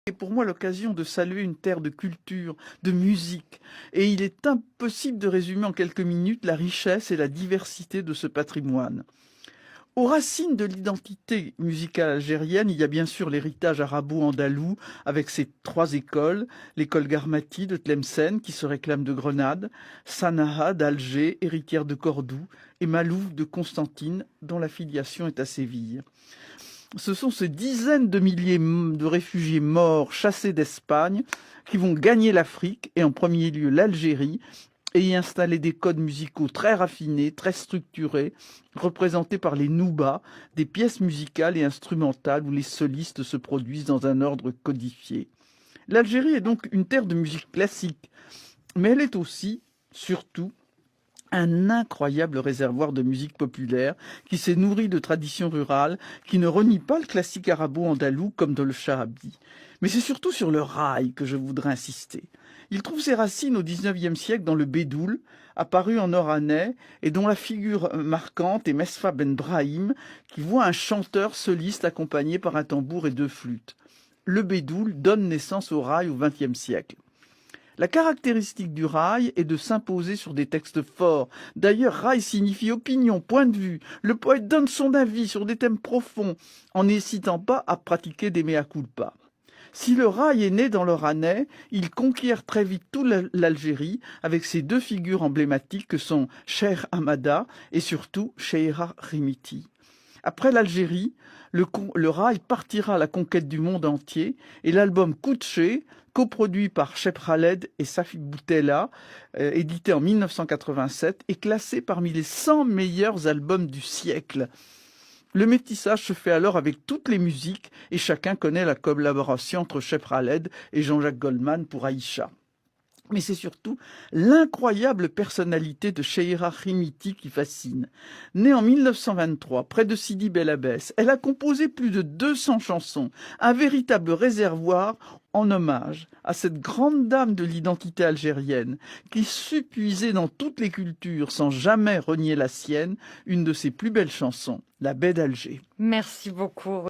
est pour moi l'occasion de saluer une terre de culture, de musique, et il est impossible de résumer en quelques minutes la richesse et la diversité de ce patrimoine. Aux racines de l'identité musicale algérienne, il y a bien sûr l'héritage arabo-andalou avec ses trois écoles, l'école Garmati de Tlemcen qui se réclame de Grenade, Sana'a d'Alger, héritière de Cordoue, et Malouf de Constantine dont la filiation est à Séville. Ce sont ces dizaines de milliers de réfugiés morts, chassés d'Espagne, qui vont gagner l'Afrique, et en premier lieu l'Algérie, et y installer des codes musicaux très raffinés, très structurés, représentés par les noubas, des pièces musicales et instrumentales où les solistes se produisent dans un ordre codifié. L'Algérie est donc une terre de musique classique, mais elle est aussi, surtout, un incroyable réservoir de musique populaire qui s'est nourri de traditions rurales, qui ne renie pas le classique arabo-andalou comme dans le charabi. Mais c'est surtout sur le rail que je voudrais insister. Il trouve ses racines au XIXe siècle dans le bédoul, apparu en Oranais, et dont la figure marquante est Mesfa Ben Brahim, qui voit un chanteur soliste accompagné par un tambour et deux flûtes. Le bédoul donne naissance au rail au XXe siècle. La caractéristique du rail est de s'imposer sur des textes forts. D'ailleurs, rail signifie opinion, point de vue. Le poète donne son avis sur des thèmes profonds, en n'hésitant pas à pratiquer des mea culpa. Si le rail est né dans l'Oranais, il conquiert très vite toute l'Algérie avec ses deux figures emblématiques que sont Cheikh Hamada et surtout Cheira Rimiti. Après l'Algérie, le rail partira à la conquête du monde entier et l'album Koutché, coproduit par Cheb Khaled et Safi Boutella, édité en 1987, est classé parmi les 100 meilleurs albums du siècle. Le métissage se fait alors avec toutes les musiques et chacun connaît la collaboration entre Cheb Khaled et Jean-Jacques Goldman pour Aïcha. Mais c'est surtout l'incroyable personnalité de Cheira Rimiti qui fascine. Née en 1923, près de Sidi Bel Abbès, elle a composé plus de 200 chansons, un véritable réservoir en hommage à cette grande dame de l'identité algérienne qui sut puiser dans toutes les cultures sans jamais renier la sienne, une de ses plus belles chansons, La Baie d'Alger. Merci beaucoup.